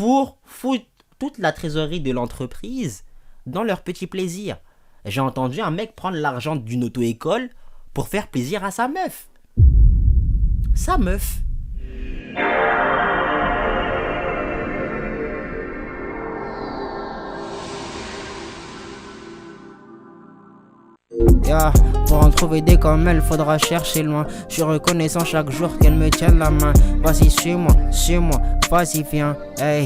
pour foutre toute la trésorerie de l'entreprise dans leur petit plaisir. J'ai entendu un mec prendre l'argent d'une auto-école pour faire plaisir à sa meuf. Sa meuf. Yeah, pour en trouver des comme elle, faudra chercher loin. Je suis reconnaissant chaque jour qu'elle me tienne la main. Vas-y, suis-moi, vas-y, viens. Hey,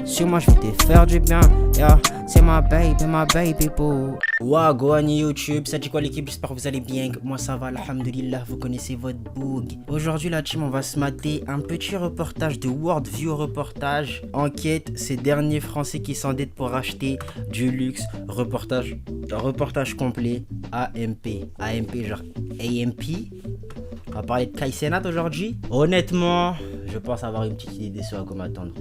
suis-moi, je vais te faire du bien. Yeah, c'est ma baby boo. Wagwan YouTube, ça dit quoi l'équipe? J'espère que vous allez bien. Moi ça va, alhamdulillah, vous connaissez votre boug. Aujourd'hui la team, on va se mater un petit reportage de Worldview Reportage. Enquête, ces derniers Français qui s'endettent pour acheter du luxe. Reportage complet. AMP genre AMP. On va parler de Kai Cenat aujourd'hui. Honnêtement, je pense avoir une petite idée sur à quoi m'attendre.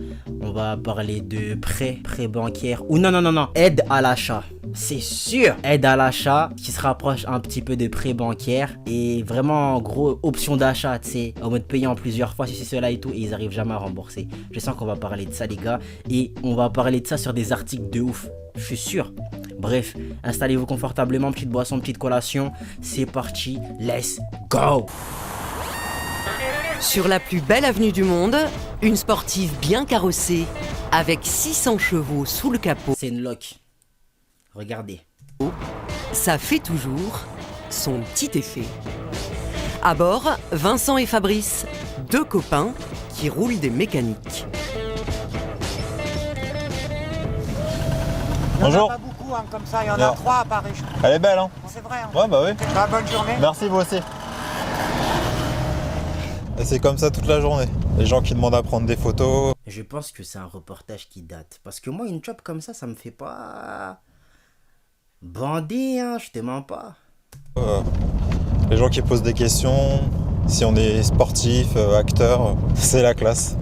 On va parler de prêt bancaire. Ou non, aide à l'achat. C'est sûr, aide à l'achat qui se rapproche un petit peu de prêt bancaire. Et vraiment, en gros, option d'achat, tu sais, en mode payant plusieurs fois, ceci, cela et tout. Et ils arrivent jamais à rembourser. Je sens qu'on va parler de ça, les gars. Et on va parler de ça sur des articles de ouf. Je suis sûr. Bref, installez-vous confortablement, petite boisson, petite collation. C'est parti, let's go! Sur la plus belle avenue du monde, une sportive bien carrossée, avec 600 chevaux sous le capot. C'est une loc. Regardez. Ça fait toujours son petit effet. À bord, Vincent et Fabrice, deux copains qui roulent des mécaniques. Bonjour. Pas beaucoup hein, comme ça, il y en a 3 à Paris. Je crois. Elle est belle, hein? C'est vrai. Hein. Ouais, bah oui. Bonne journée. Merci, vous aussi. Et c'est comme ça toute la journée. Les gens qui demandent à prendre des photos. Je pense que c'est un reportage qui date. Parce que moi, une job comme ça me fait pas bander, hein, je te mens pas. Les gens qui posent des questions, si on est sportif, acteur, c'est la classe.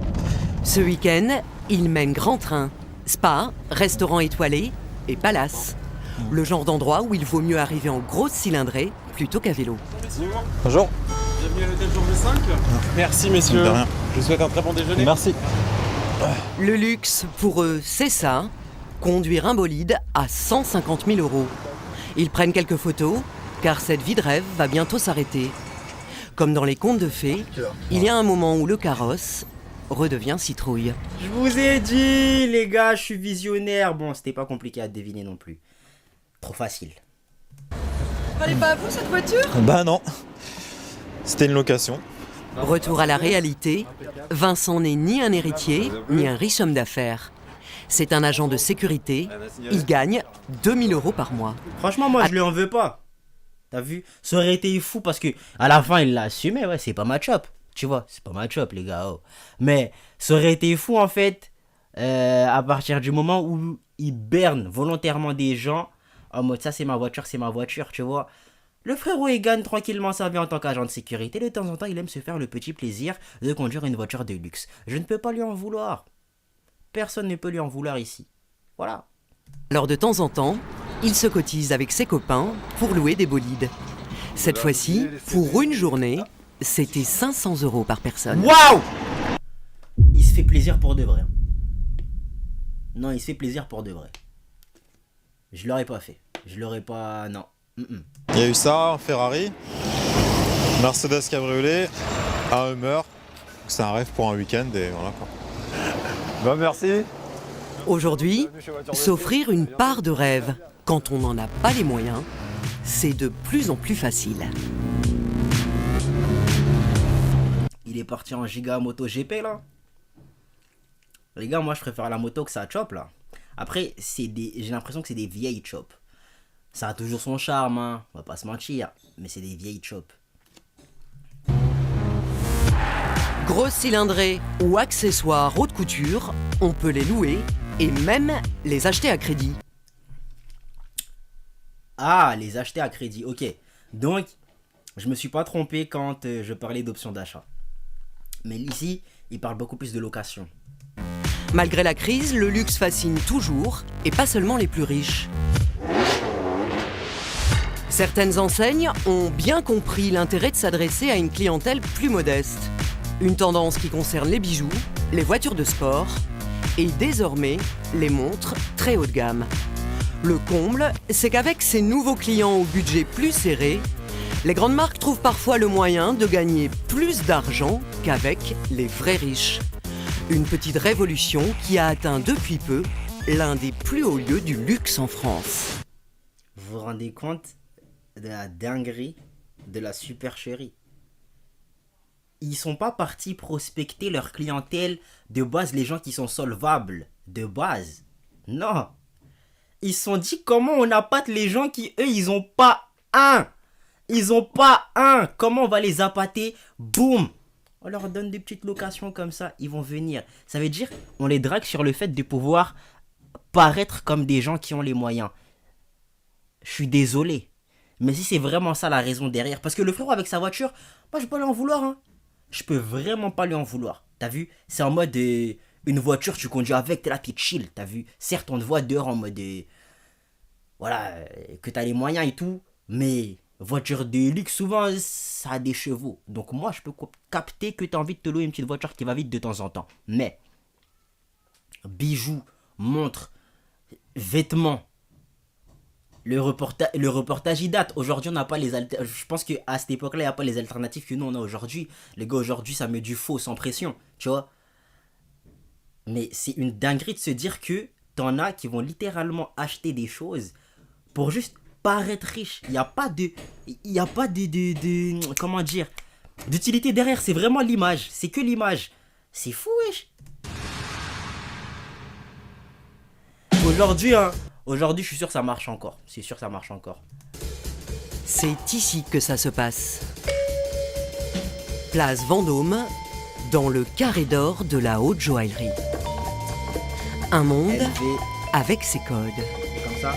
Ce week-end, ils mènent grand train, spa, restaurant étoilé et palace. Le genre d'endroit où il vaut mieux arriver en grosse cylindrée plutôt qu'à vélo. Bonjour. Bienvenue à l'hôtel Journée 5. Merci messieurs. De rien. Je vous souhaite un très bon déjeuner. Merci. Le luxe, pour eux, c'est ça. Conduire un bolide à 150 000 €. Ils prennent quelques photos, car cette vie de rêve va bientôt s'arrêter. Comme dans les contes de fées, il y a un moment où le carrosse redevient citrouille. Je vous ai dit, les gars, je suis visionnaire. Bon, c'était pas compliqué à deviner non plus. Trop facile. Fallait pas à vous cette voiture? Bah non. C'était une location. Retour à la réalité, Vincent n'est ni un héritier, ni un riche homme d'affaires. C'est un agent de sécurité, il gagne 2000 € par mois. Franchement, moi, je lui en veux pas. T'as vu? Ça aurait été fou parce que à la fin, il l'a assumé. Ouais, c'est pas ma chop. Tu vois, c'est pas ma chop, les gars. Oh. Mais ça aurait été fou, en fait, à partir du moment où il berne volontairement des gens en mode ça, c'est ma voiture, tu vois. Le frérot, il gagne tranquillement sa vie en tant qu'agent de sécurité. De temps en temps, il aime se faire le petit plaisir de conduire une voiture de luxe. Je ne peux pas lui en vouloir. Personne ne peut lui en vouloir ici. Voilà. Alors de temps en temps, il se cotise avec ses copains pour louer des bolides. Cette fois-ci, pour une journée, c'était 500 € par personne. Waouh! Il se fait plaisir pour de vrai. Non, il se fait plaisir pour de vrai. Je l'aurais pas fait. Je l'aurais pas... Non. Il y a eu ça, un Ferrari, Mercedes cabriolet, un Hummer. C'est un rêve pour un week-end et voilà quoi. Bah merci. Aujourd'hui, s'offrir une part de rêve quand on n'en a pas les moyens, c'est de plus en plus facile. Il est parti en giga moto GP là. Les gars, moi je préfère la moto que sa chop là. Après, j'ai l'impression que c'est des vieilles chops. Ça a toujours son charme, hein. On va pas se mentir. Mais c'est des vieilles chops. Grosse cylindrée ou accessoires haute couture, on peut les louer et même les acheter à crédit. Ah, les acheter à crédit, ok. Donc, je me suis pas trompé quand je parlais d'option d'achat. Mais ici, il parle beaucoup plus de location. Malgré la crise, le luxe fascine toujours, et pas seulement les plus riches. Certaines enseignes ont bien compris l'intérêt de s'adresser à une clientèle plus modeste. Une tendance qui concerne les bijoux, les voitures de sport Et désormais, les montres très haut de gamme. Le comble, c'est qu'avec ces nouveaux clients au budget plus serré, les grandes marques trouvent parfois le moyen de gagner plus d'argent qu'avec les vrais riches. Une petite révolution qui a atteint depuis peu l'un des plus hauts lieux du luxe en France. Vous vous rendez compte de la dinguerie de la supercherie? Ils sont pas partis prospecter leur clientèle de base, les gens qui sont solvables de base. Non. Ils se sont dit comment on appâte les gens qui, eux, ils ont pas un. Ils ont pas un. Comment on va les appâter? Boum. On leur donne des petites locations comme ça, ils vont venir. Ça veut dire, on les drague sur le fait de pouvoir paraître comme des gens qui ont les moyens. Je suis désolé. Mais si c'est vraiment ça la raison derrière. Parce que le frérot avec sa voiture, moi je peux pas lui en vouloir. Hein. Je peux vraiment pas lui en vouloir. T'as vu? C'est en mode une voiture, tu conduis avec, t'es là, t'es chill. T'as vu? Certes, on te voit dehors en mode voilà, que t'as les moyens et tout. Mais voiture de luxe, souvent, ça a des chevaux. Donc moi, je peux capter que t'as envie de te louer une petite voiture qui va vite de temps en temps. Mais bijoux, montres, vêtements. Le reportage il date. Aujourd'hui, on n'a pas les alternatives. Je pense qu'à cette époque-là, il n'y a pas les alternatives que nous, on a aujourd'hui. Les gars, aujourd'hui, ça met du faux sans pression. Tu vois? Mais c'est une dinguerie de se dire que t'en as qui vont littéralement acheter des choses pour juste paraître riche. Il n'y a pas de... comment dire? D'utilité derrière. C'est vraiment l'image. C'est que l'image. C'est fou, wesh. Aujourd'hui, hein. Aujourd'hui, je suis sûr que ça marche encore. C'est sûr que ça marche encore. C'est ici que ça se passe. Place Vendôme, dans le carré d'or de la haute joaillerie. Un monde LV, avec ses codes. comme ça.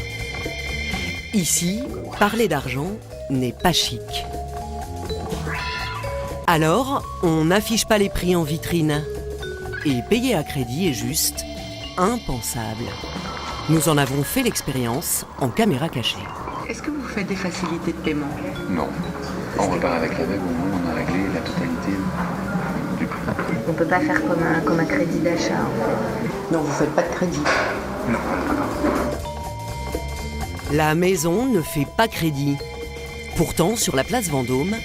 Ici, parler d'argent n'est pas chic. Alors, on n'affiche pas les prix en vitrine. Et payer à crédit est juste impensable. Nous en avons fait l'expérience en caméra cachée. Est-ce que vous faites des facilités de paiement? Non. On repart avec la bague, au moins on a réglé la totalité du prix. On peut pas faire comme un crédit d'achat en fait. Non, vous faites pas de crédit. Non. La maison ne fait pas crédit. Pourtant, sur la place Vendôme,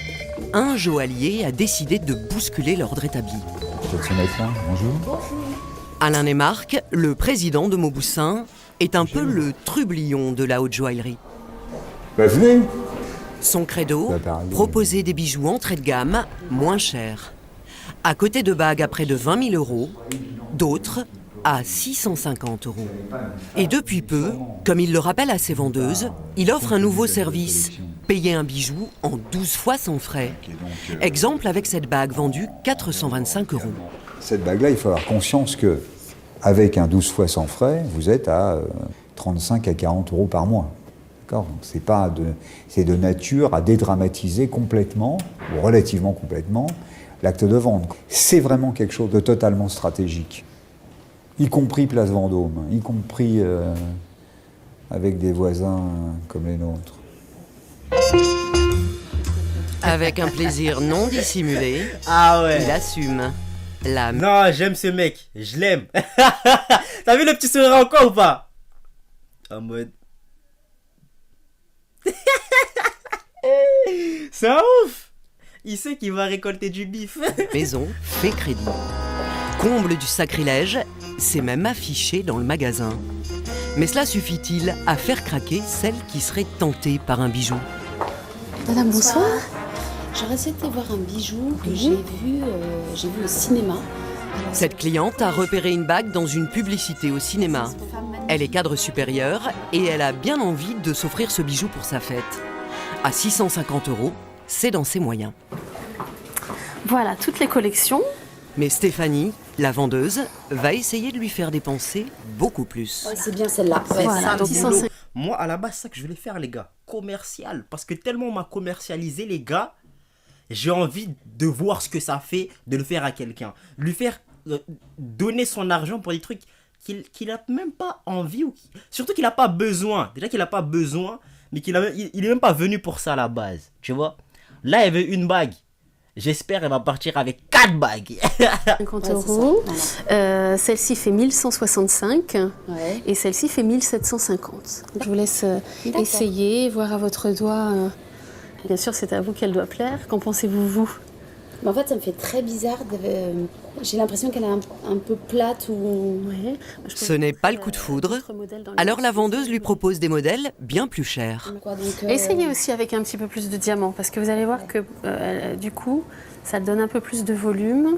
un joaillier a décidé de bousculer l'ordre établi. Cette sonnette-là, bonjour. Alain Neymarck, le président de Mauboussin, est un peu le trublion de la haute joaillerie. Bah venez. Son credo, proposer des bijoux entrée de gamme, moins chers. À côté de bagues à près de 20 000 euros, d'autres à 650 euros. Et depuis peu, comme il le rappelle à ses vendeuses, il offre un nouveau service. Payer un bijou en 12 fois sans frais. Exemple avec cette bague vendue 425 euros. Cette bague-là, il faut avoir conscience que avec un 12 fois sans frais, vous êtes à 35 à 40 euros par mois. D'accord ? Donc c'est de nature à dédramatiser complètement, ou relativement complètement, l'acte de vente. C'est vraiment quelque chose de totalement stratégique. Y compris Place Vendôme, y compris avec des voisins comme les nôtres. Avec un plaisir non dissimulé, Ah ouais. il assume. La Non, j'aime ce mec. Je l'aime. T'as vu le petit sourire encore ou pas? En mode... C'est un ouf. Il sait qu'il va récolter du bif. maison fait crédit. Comble du sacrilège, c'est même affiché dans le magasin. Mais cela suffit-il à faire craquer celle qui serait tentée par un bijou? Madame, bonsoir. J'aurais souhaité voir un bijou que j'ai vu au cinéma. Cette cliente a repéré une bague dans une publicité au cinéma. Elle est cadre supérieur et elle a bien envie de s'offrir ce bijou pour sa fête. À 650 euros, c'est dans ses moyens. Voilà, toutes les collections. Mais Stéphanie, la vendeuse, va essayer de lui faire dépenser beaucoup plus. C'est bien celle-là. Voilà, donc 650. Moi, à la base, c'est ça que je voulais faire, les gars. Commercial. Parce que tellement on m'a commercialisé, les gars, j'ai envie de voir ce que ça fait de le faire à quelqu'un. Lui faire donner son argent pour des trucs qu'il a même pas envie. Surtout qu'il a pas besoin. Déjà qu'il a pas besoin, mais il est même pas venu pour ça à la base. Tu vois? Là, il veut une bague. J'espère qu'elle va partir avec 4 bagues. 50 euros. Celle-ci fait 1165 et celle-ci fait 1750. Je vous laisse essayer, voir à votre doigt. Bien sûr, c'est à vous qu'elle doit plaire. Qu'en pensez-vous, vous? En fait, ça me fait très bizarre. J'ai l'impression qu'elle est un peu plate ou. Ouais. Ce n'est pas le coup de foudre. Alors la vendeuse lui propose des modèles bien plus chers. Essayez aussi avec un petit peu plus de diamants parce que vous allez voir que du coup, ça donne un peu plus de volume.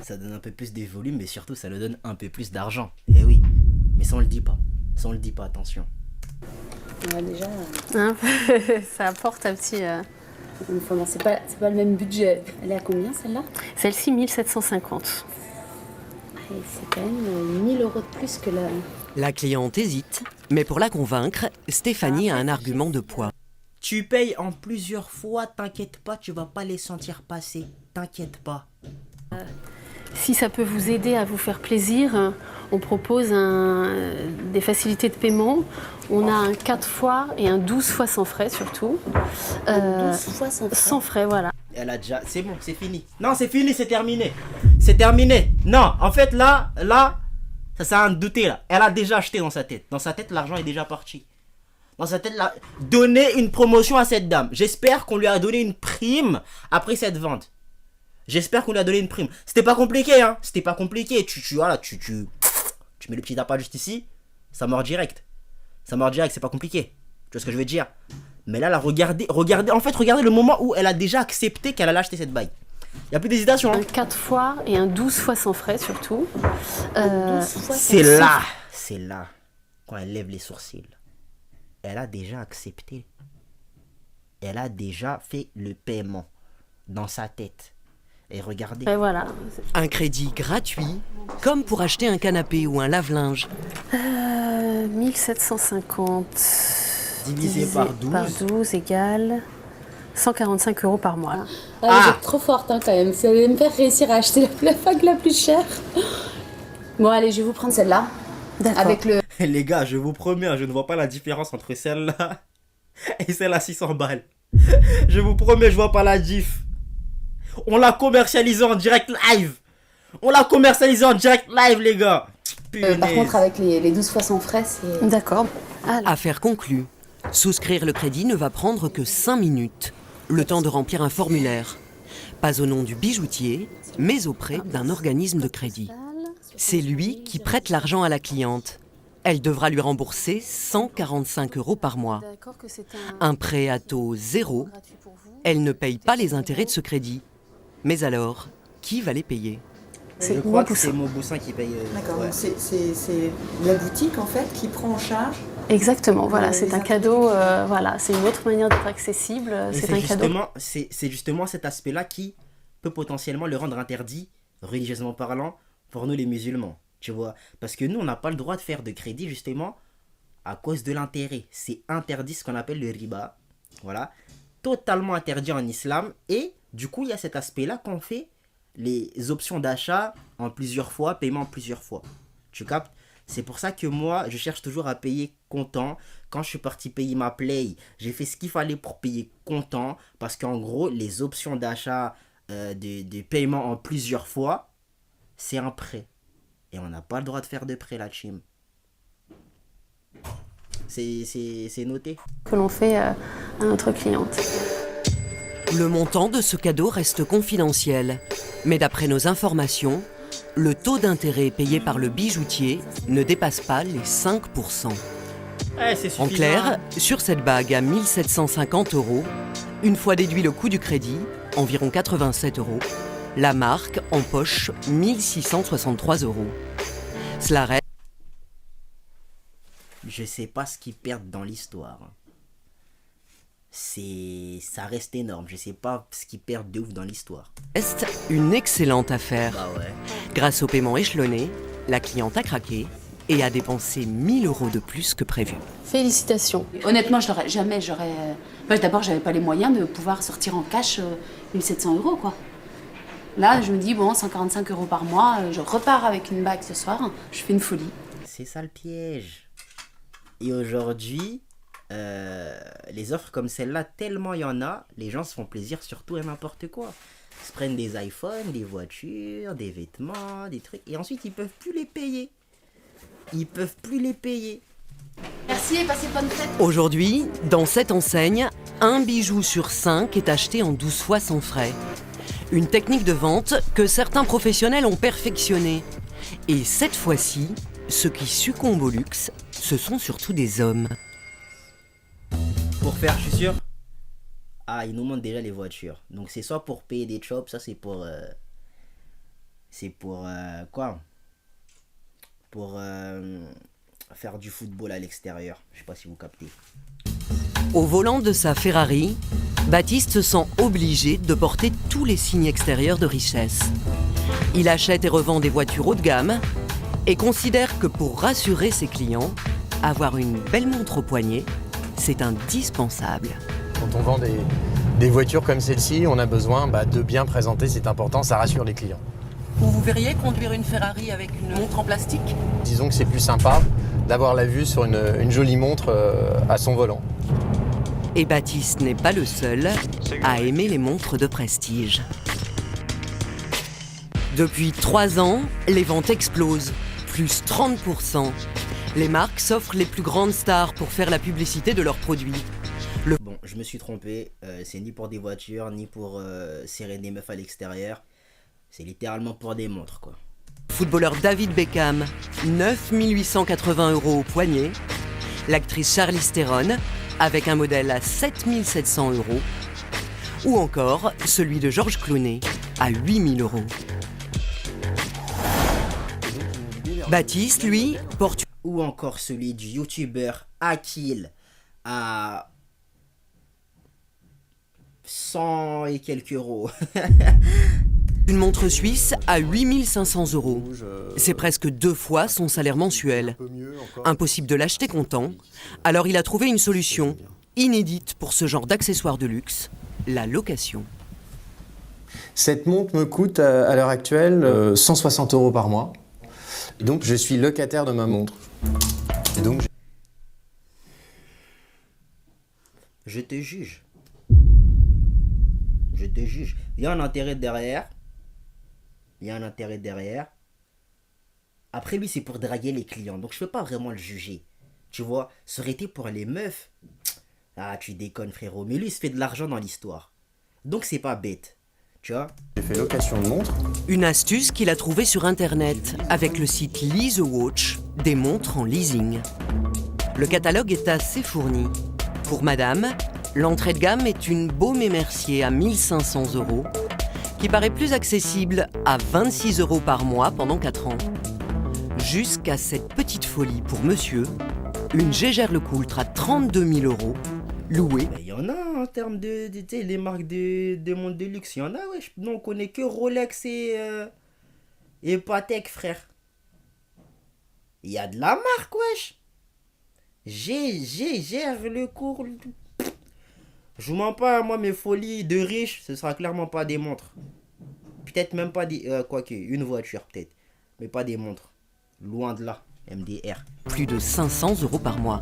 Ça donne un peu plus de volume, mais surtout ça le donne un peu plus d'argent. Eh oui, mais ça on le dit pas. Ça on le dit pas, attention. Ouais, déjà. Ça apporte un petit. Enfin, c'est pas le même budget. Elle est à combien celle-là? Celle-ci 1750. Et c'est quand même 1000 euros de plus que la. La cliente hésite, mais pour la convaincre, Stéphanie a un argument de poids. Tu payes en plusieurs fois, t'inquiète pas, tu vas pas les sentir passer. T'inquiète pas. Si ça peut vous aider à vous faire plaisir, on propose des facilités de paiement. On a un 4 fois et un 12 fois sans frais surtout. 12 fois sans frais. Sans frais, voilà. Elle a déjà... C'est bon, c'est fini. Non, c'est fini, c'est terminé. C'est terminé. Non, en fait, là, ça sert à rien de douter, là. Elle a déjà acheté dans sa tête. Dans sa tête, l'argent est déjà parti. Dans sa tête, donner une promotion à cette dame. J'espère qu'on lui a donné une prime après cette vente. J'espère qu'on lui a donné une prime. C'était pas compliqué, hein. C'était pas compliqué. Tu mets le petit appât juste ici. Ça mord direct. Ça mord direct, c'est pas compliqué. Tu vois ce que je veux dire? Mais là, regardez le moment où elle a déjà accepté qu'elle allait acheter cette bague. Il n'y a plus d'hésitation. Hein. Un 4 fois et un 12 fois sans frais surtout. C'est là, quand elle lève les sourcils. Elle a déjà accepté. Elle a déjà fait le paiement dans sa tête. Et regardez. Et voilà. Un crédit gratuit, comme pour acheter un canapé ou un lave-linge. 1750 divisé par 12 égale 145 euros par mois. Vous êtes trop forte hein, quand même. Vous allez me faire réussir à acheter la bague la plus chère. Bon, allez, je vais vous prendre celle-là. D'accord. Avec le. Les gars, je vous promets, je ne vois pas la différence entre celle-là et celle à 600 balles. Je vous promets, je vois pas la diff. On l'a commercialisé en direct live. Les gars. Par contre, avec les 12 fois sans frais, c'est... D'accord. Affaire conclue. Souscrire le crédit ne va prendre que 5 minutes. Le temps de remplir un formulaire. Pas au nom du bijoutier, mais auprès d'un organisme de crédit. C'est lui qui prête l'argent à la cliente. Elle devra lui rembourser 145 euros par mois. Un prêt à taux 0. Elle ne paye pas les intérêts de ce crédit. Mais alors, qui va les payer? Je crois que c'est Mauboussin qui paye. D'accord, ouais. C'est la boutique en fait qui prend en charge. Exactement, voilà, c'est un cadeau, voilà, c'est une autre manière d'être accessible, c'est un cadeau. C'est justement cet aspect-là qui peut potentiellement le rendre interdit, religieusement parlant, pour nous les musulmans, tu vois. Parce que nous, on n'a pas le droit de faire de crédit justement à cause de l'intérêt. C'est interdit, ce qu'on appelle le riba, voilà, totalement interdit en islam. Et du coup, il y a cet aspect-là qu'on fait les options d'achat en plusieurs fois, paiement en plusieurs fois. Tu captes? C'est pour ça que moi, je cherche toujours à payer comptant. Quand je suis parti payer ma Play, j'ai fait ce qu'il fallait pour payer comptant. Parce qu'en gros, les options d'achat de paiement en plusieurs fois, c'est un prêt. Et on n'a pas le droit de faire de prêt, la team. C'est noté. Que l'on fait à notre cliente. Le montant de ce cadeau reste confidentiel. Mais d'après nos informations, le taux d'intérêt payé par le bijoutier ne dépasse pas les 5%. En clair, sur cette bague à 1750 euros, une fois déduit le coût du crédit, environ 87 euros, la marque empoche 1663 euros. Cela reste... Je sais pas ce qu'ils perdent dans l'histoire. Ça reste énorme. Je sais pas ce qu'ils perdent de ouf dans l'histoire. Reste une excellente affaire. Bah ouais. Grâce au paiement échelonné, la cliente a craqué et a dépensé 1000 euros de plus que prévu. Félicitations. Honnêtement, d'abord, j'avais pas les moyens de pouvoir sortir en cash 1700 euros, quoi. Là, je me dis, bon, 145 euros par mois, je repars avec une bague ce soir, je fais une folie. C'est ça le piège. Et aujourd'hui, les offres comme celle-là, tellement il y en a, les gens se font plaisir sur tout et n'importe quoi. Ils se prennent des iPhones, des voitures, des vêtements, des trucs, et ensuite ils peuvent plus les payer. Ils peuvent plus les payer. Merci et passez bonne fête. Aujourd'hui, dans cette enseigne, un bijou sur 5 est acheté en 12 fois sans frais. Une technique de vente que certains professionnels ont perfectionnée. Et cette fois-ci, ceux qui succombent au luxe, ce sont surtout des hommes. Pour faire, je suis sûr. Ah, ils nous montrent déjà les voitures. Donc c'est soit pour payer des jobs, ça c'est pour... quoi? Pour faire du football à l'extérieur. Je sais pas si vous captez. Au volant de sa Ferrari, Baptiste se sent obligé de porter tous les signes extérieurs de richesse. Il achète et revend des voitures haut de gamme et considère que pour rassurer ses clients, avoir une belle montre au poignet, c'est indispensable. Quand on vend des voitures comme celle-ci, on a besoin de bien présenter, c'est important, ça rassure les clients. Vous verriez conduire une Ferrari avec une montre en plastique? Disons que c'est plus sympa d'avoir la vue sur une jolie montre à son volant. Et Baptiste n'est pas le seul à aimer les montres de prestige. Depuis 3 ans, les ventes explosent, plus 30%. Les marques s'offrent les plus grandes stars pour faire la publicité de leurs produits. Bon, je me suis trompé, c'est ni pour des voitures, ni pour serrer des meufs à l'extérieur. C'est littéralement pour des montres, quoi. Footballeur David Beckham, 9 880 € au poignet. L'actrice Charlize Theron, avec un modèle à 7 700 €. Ou encore celui de George Clooney, à 8 000 €. Baptiste, lui, porte... Ou encore celui du youtubeur Akil, à 100 et quelques euros. Une montre suisse à 8 500 €. C'est presque 2 fois son salaire mensuel. Impossible de l'acheter comptant, alors il a trouvé une solution inédite pour ce genre d'accessoires de luxe, la location. Cette montre me coûte à l'heure actuelle 160 € par mois. Et donc je suis locataire de ma montre. Et donc, je te juge. Je te juge. Il y a un intérêt derrière. Après lui, c'est pour draguer les clients. Donc je peux pas vraiment le juger. Tu vois, ça aurait été pour les meufs. Ah, tu déconnes, frérot. Mais lui, il se fait de l'argent dans l'histoire. Donc c'est pas bête. Tu vois? j'ai fait location de montre. Une astuce qu'il a trouvée sur internet avec le site Lease a Watch, des montres en leasing. Le catalogue est assez fourni. Pour madame, l'entrée de gamme est une Baume et Mercier à 1 500 €, qui paraît plus accessible à 26 € par mois pendant 4 ans. Jusqu'à cette petite folie pour monsieur, une Jaeger LeCoultre à 32 000 €, louée. Il y en a en termes de les marques de montres de luxe. Il y en a, wesh. Nous, on connaît que Rolex et Patek, frère. Il y a de la marque, wesh. Jaeger LeCoultre. Je vous mens pas, moi, mes folies de riches, ce sera clairement pas des montres. Peut-être même pas des... quoique, une voiture, peut-être. Mais pas des montres. Loin de là, MDR. Plus de 500 € par mois.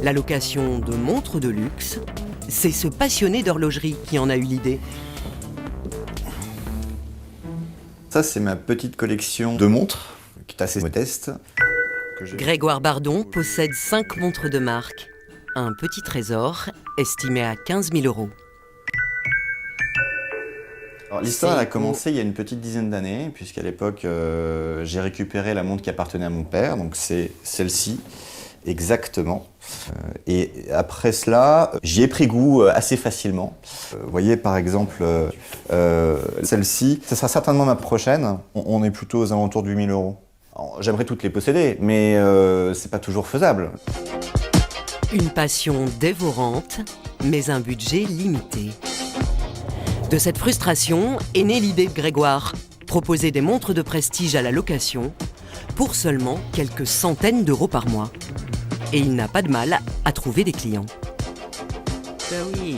La location de montres de luxe, c'est ce passionné d'horlogerie qui en a eu l'idée. Ça, c'est ma petite collection de montres, qui est assez modeste. Grégoire Bardon possède 5 montres de marque. Un petit trésor estimé à 15 000 €. Alors, l'histoire a commencé il y a une petite dizaine d'années, puisqu'à l'époque, j'ai récupéré la montre qui appartenait à mon père, donc c'est celle-ci, exactement. Et après cela, j'y ai pris goût assez facilement. Vous voyez, par exemple, celle-ci, ce sera certainement ma prochaine. On est plutôt aux alentours de 8 000 €. J'aimerais toutes les posséder, mais c'est pas toujours faisable. Une passion dévorante, mais un budget limité. De cette frustration est née l'idée de Grégoire, proposer des montres de prestige à la location pour seulement quelques centaines d'euros par mois. Et il n'a pas de mal à trouver des clients. Ben oui.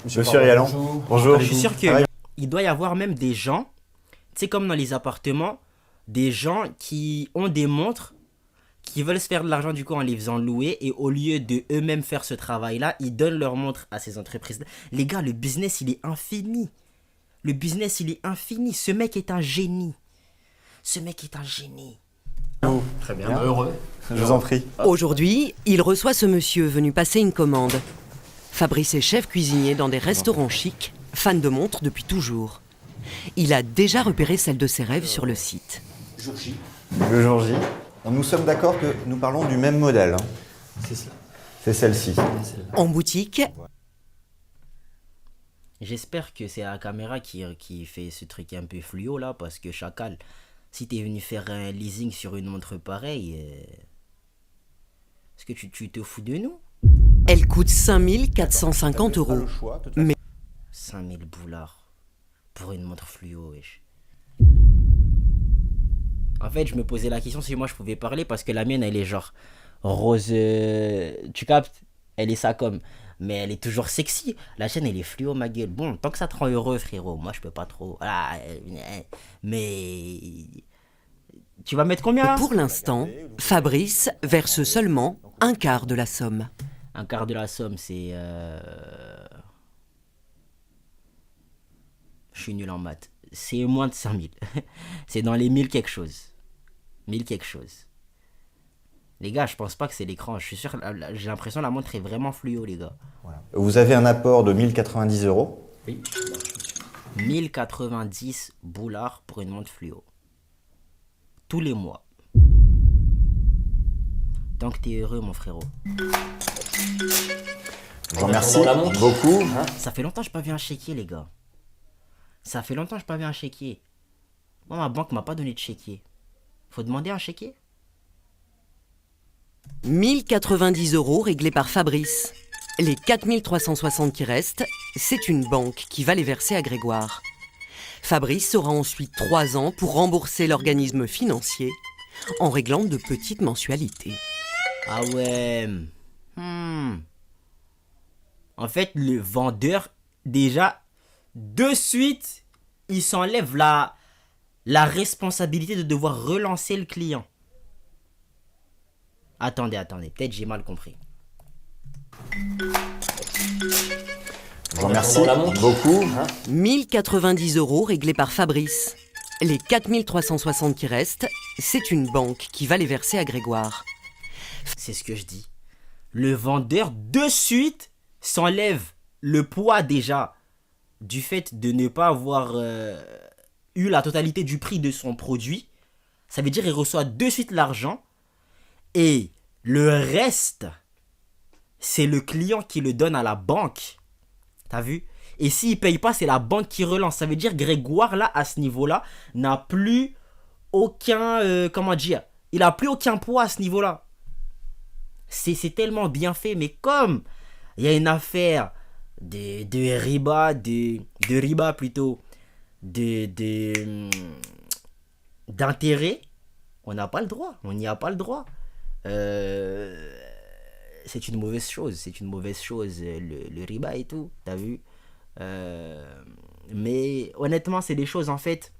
Monsieur Rialan, bonjour. Je suis sûr qu'il doit y avoir même des gens, tu sais, comme dans les appartements, des gens qui ont des montres qui veulent se faire de l'argent du coup en les faisant louer, et au lieu de eux-mêmes faire ce travail-là, ils donnent leur montre à ces entreprises. Les gars, le business, il est infini. Le business, il est infini. Ce mec est un génie. Ce mec est un génie. Oh, très bien, heureux. Je vous en prie. Aujourd'hui, il reçoit ce monsieur venu passer une commande. Fabrice est chef cuisinier dans des restaurants chics, fan de montres depuis toujours. Il a déjà repéré celle de ses rêves sur le site. Le jour J. Nous sommes d'accord que nous parlons du même modèle. Hein. C'est cela. C'est celle-ci. En boutique, J'espère que c'est la caméra qui fait ce truc un peu fluo là, parce que Chacal, si t'es venu faire un leasing sur une montre pareille, est-ce que tu te fous de nous? elle coûte 5 450 €. Mais 5000 boulards pour une montre fluo, wesh. En fait, je me posais la question si moi je pouvais parler, parce que la mienne elle est genre rose, tu captes? Elle est ça comme, mais elle est toujours sexy. La chaîne elle est fluo, ma gueule. Bon, tant que ça te rend heureux, frérot, moi je peux pas trop. Voilà, mais tu vas mettre combien là? pour l'instant, Fabrice verse seulement un quart de la somme. Un quart de la somme, c'est je suis nul en maths. C'est moins de 5000. C'est dans les 1000 quelque chose. 1000 quelque chose. Les gars, je pense pas que c'est l'écran. Je suis sûr, j'ai l'impression que la montre est vraiment fluo, les gars. Voilà. Vous avez un apport de 1090 €. Oui. 1090 boulards pour une montre fluo. Tous les mois. Tant que t'es heureux, mon frérot. Je vous remercie beaucoup. Ça fait longtemps que je n'ai pas vu un chéquier, les gars. Ça fait longtemps que je n'ai pas vu un chéquier. Moi, ma banque m'a pas donné de chéquier. Faut demander un chéquier. 1090 € réglés par Fabrice. Les 4360 qui restent, c'est une banque qui va les verser à Grégoire. Fabrice aura ensuite 3 ans pour rembourser l'organisme financier en réglant de petites mensualités. Ah ouais. En fait, le vendeur, déjà, de suite, il s'enlève la responsabilité de devoir relancer le client. Attendez, peut-être j'ai mal compris. Je vous remercie beaucoup. 1090 € réglés par Fabrice. Les 4360 qui restent, c'est une banque qui va les verser à Grégoire. C'est ce que je dis. Le vendeur, de suite, s'enlève le poids déjà du fait de ne pas avoir eu la totalité du prix de son produit. Ça veut dire qu'il reçoit de suite l'argent. Et le reste, c'est le client qui le donne à la banque. T'as vu? Et s'il ne paye pas, c'est la banque qui relance. Ça veut dire que Grégoire, là, à ce niveau-là, n'a plus aucun... comment dire? Il n'a plus aucun poids à ce niveau-là. C'est tellement bien fait. Mais comme il y a une affaire de riba, d'intérêt, on n'a pas le droit. On n'y a pas le droit. C'est une mauvaise chose. Le riba et tout. T'as vu? Mais honnêtement, c'est des choses en fait.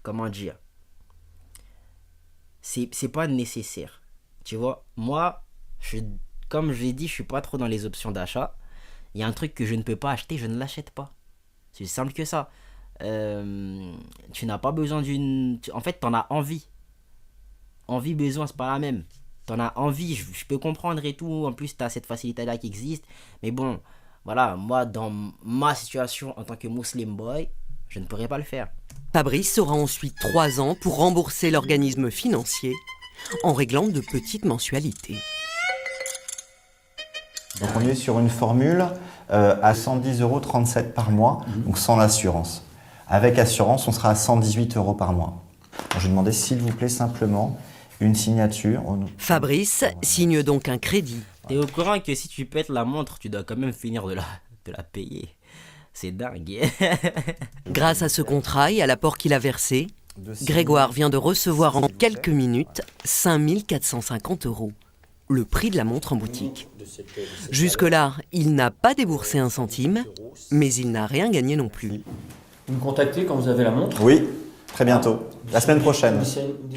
Comment dire? C'est pas nécessaire. Tu vois, moi, comme je l'ai dit, je suis pas trop dans les options d'achat. Il y a un truc que je ne peux pas acheter, je ne l'achète pas. C'est simple que ça. Tu n'as pas besoin d'une... En fait, t'en as envie. Envie, besoin, c'est pas la même. T'en as envie, je peux comprendre et tout. En plus, t'as cette facilité-là qui existe. Mais bon, voilà, moi, dans ma situation en tant que Muslim boy, je ne pourrais pas le faire. Fabrice aura ensuite 3 ans pour rembourser l'organisme financier en réglant de petites mensualités. Donc on est sur une formule à 110,37 € par mois, donc sans l'assurance. Avec assurance, on sera à 118 € par mois. Alors, je vais demander s'il vous plaît simplement une signature. Fabrice signe donc un crédit. T'es au courant que si tu pètes la montre, tu dois quand même finir de la payer. C'est dingue. Grâce à ce contrat et à l'apport qu'il a versé, Grégoire vient de recevoir en quelques minutes 5 450 €, le prix de la montre en boutique. Jusque-là, il n'a pas déboursé un centime, mais il n'a rien gagné non plus. Vous me contactez quand vous avez la montre? Oui, Très bientôt. La semaine prochaine.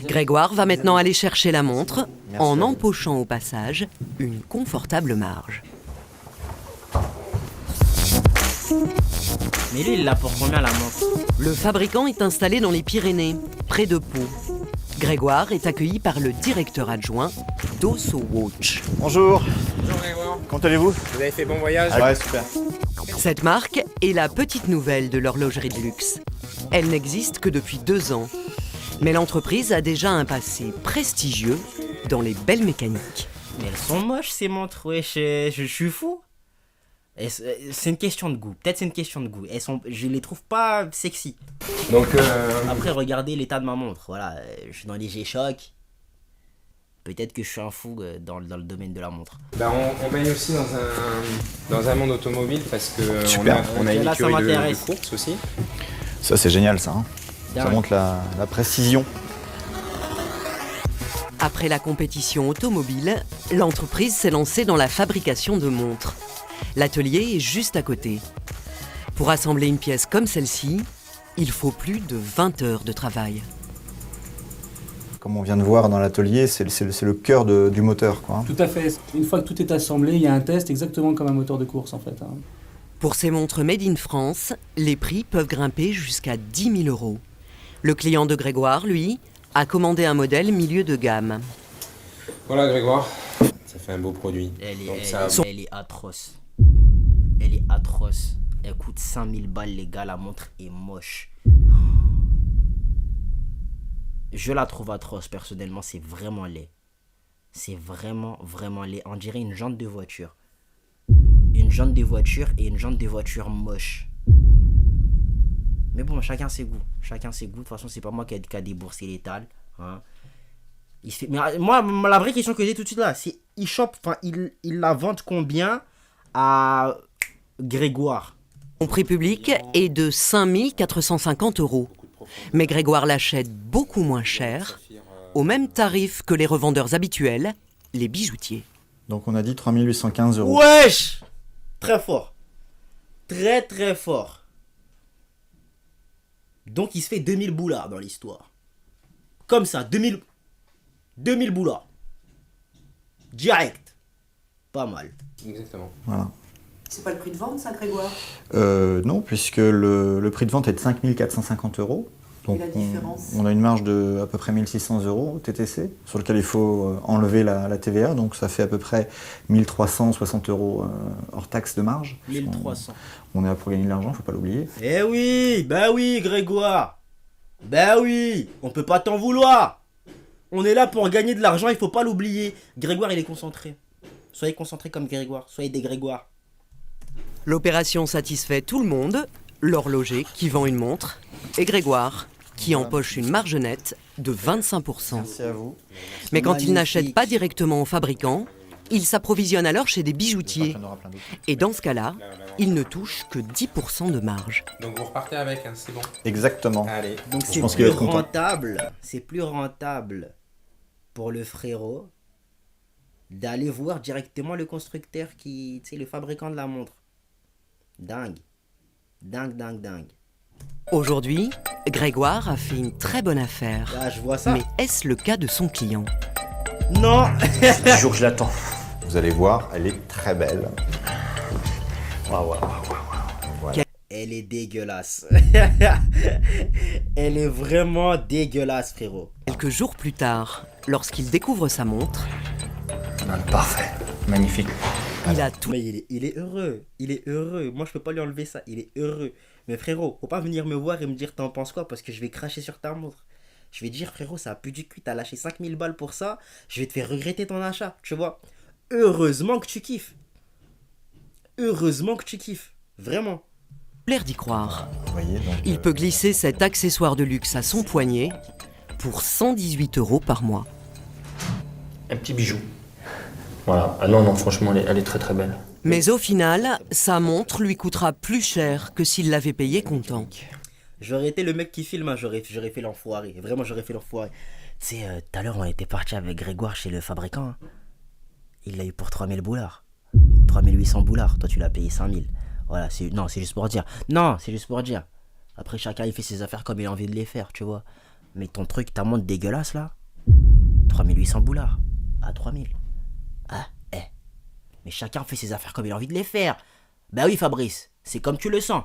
Grégoire va maintenant aller chercher la montre Merci en à vous. empochant au passage une confortable marge. Mais lui, il l'a pour combien la montre? Le fabricant est installé dans les Pyrénées, près de Pau. Grégoire est accueilli par le directeur adjoint d'Osso Watch. Bonjour. Bonjour Grégoire. Comment allez-vous? Vous avez fait bon voyage? Ouais, super. Cette marque est la petite nouvelle de l'horlogerie de luxe. Elle n'existe que depuis 2 ans. Mais l'entreprise a déjà un passé prestigieux dans les belles mécaniques. Mais elles sont moches ces montres, wesh, je suis fou. C'est une question de goût, peut-être c'est une question de goût. Je les trouve pas sexy. Donc, Après, regardez l'état de ma montre, voilà, je suis dans les G-Shock. Peut-être que je suis un fou dans le domaine de la montre. on baigne aussi dans un monde automobile parce que Super. on a une Là, ça écurie de m'intéresse. course aussi. Ça, c'est génial, ça. Hein. Ça Dingue. montre la précision. Après la compétition automobile, l'entreprise s'est lancée dans la fabrication de montres. L'atelier est juste à côté. Pour assembler une pièce comme celle-ci, il faut plus de 20 heures de travail. Comme on vient de voir dans l'atelier, c'est le cœur du moteur, quoi. Tout à fait. Une fois que tout est assemblé, il y a un test exactement comme un moteur de course en fait. Pour ces montres made in France, les prix peuvent grimper jusqu'à 10 000 €. Le client de Grégoire, lui, a commandé un modèle milieu de gamme. Voilà Grégoire, ça fait un beau produit. Elle Donc, est atroce. Elle est atroce. Elle coûte 5000 balles, les gars. La montre est moche. Je la trouve atroce, personnellement. C'est vraiment laid. C'est vraiment, vraiment laid. On dirait une jante de voiture. Une jante de voiture et une jante de voiture moche. Mais bon, chacun ses goûts. Chacun ses goûts. De toute façon, c'est pas moi qui a déboursé l'étal. Hein. Mais moi, la vraie question que j'ai tout de suite là, c'est ils la vendent combien à Grégoire? Son prix public est de 5 450 €. Mais Grégoire l'achète beaucoup moins cher, au même tarif que les revendeurs habituels, les bijoutiers. Donc on a dit 3 815 €. Wesh! Très fort. Très très fort. Donc il se fait 2000 boulards dans l'histoire. Comme ça, 2000 boulards. Direct. Pas mal. Exactement. Voilà. C'est pas le prix de vente, ça, Grégoire? Non, puisque le prix de vente est de 5 450 €. Donc Et la différence? on a une marge de à peu près 1600 € au TTC, sur lequel il faut enlever la TVA. Donc ça fait à peu près 1360 € hors taxe de marge. 1300. On est là pour gagner de l'argent, faut pas l'oublier. Eh oui, bah oui, Grégoire. Bah oui, on peut pas t'en vouloir. On est là pour gagner de l'argent, il faut pas l'oublier. Grégoire, il est concentré. Soyez concentrés comme Grégoire, soyez des Grégoires. L'opération satisfait tout le monde, l'horloger qui vend une montre et Grégoire qui empoche une marge nette de 25%. Merci à vous. Mais quand il Magnifique. n'achète pas directement au fabricant, il s'approvisionne alors chez des bijoutiers. Il y en aura plein d'autres. Et dans ce cas-là, il ne touche que 10% de marge. Donc vous repartez avec, hein, c'est bon. Exactement. Allez. Donc Je c'est pense qu'il plus va être content. rentable, c'est plus rentable pour le frérot d'aller voir directement le constructeur qui, tu sais, le fabricant de la montre. Dingue. Dingue, dingue, dingue. Aujourd'hui, Grégoire a fait une très bonne affaire. Là, je vois ça. Mais est-ce le cas de son client? Non. Le jour que je l'attends. Vous allez voir, elle est très belle. Voilà. Elle est dégueulasse. Elle est vraiment dégueulasse, frérot. Quelques jours plus tard, lorsqu'il découvre sa montre, Parfait. Magnifique. il a tout. Mais il est heureux. Il est heureux. Moi, je peux pas lui enlever ça. Il est heureux. Mais frérot, faut pas venir me voir et me dire t'en penses quoi parce que je vais cracher sur ta montre. Je vais dire, frérot, ça a plus du cul. T'as lâché 5000 balles pour ça. Je vais te faire regretter ton achat. Tu vois. Heureusement que tu kiffes. Heureusement que tu kiffes. Vraiment. L'air d'y croire. Vous voyez, donc, Il peut glisser cet accessoire de luxe à son poignet pour 118 € par mois. Un petit bijou. Voilà. Ah non, franchement, elle est très très belle. Mais au final, sa montre lui coûtera plus cher que s'il l'avait payée comptant. J'aurais été le mec qui filme, hein, j'aurais fait l'enfoiré. Vraiment, j'aurais fait l'enfoiré. Tu sais, tout à l'heure, on était parti avec Grégoire chez le fabricant. Hein. Il l'a eu pour 3000 boulards. 3800 boulards. Toi, tu l'as payé 5000. Voilà, c'est juste pour dire. Non, c'est juste pour dire. Après, chacun il fait ses affaires comme il a envie de les faire, tu vois. Mais ton truc, ta montre dégueulasse là, 3800 boulards. À 3000. Ah, mais chacun fait ses affaires comme il a envie de les faire. Bah oui, Fabrice, c'est comme tu le sens.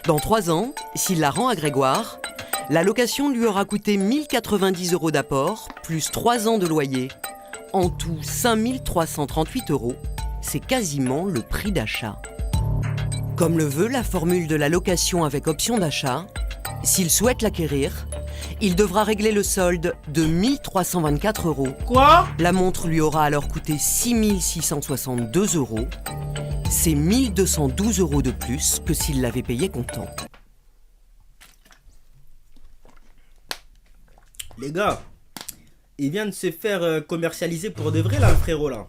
Dans 3 ans, s'il la rend à Grégoire, la location lui aura coûté 1090 € d'apport, plus 3 ans de loyer. En tout, 5338 €. C'est quasiment le prix d'achat. Comme le veut la formule de la location avec option d'achat, s'il souhaite l'acquérir, il devra régler le solde de 1324 €. Quoi? La montre lui aura alors coûté 6662 €. C'est 1212 € de plus que s'il l'avait payé comptant. Les gars, il vient de se faire commercialiser pour de vrai là, le frérot là.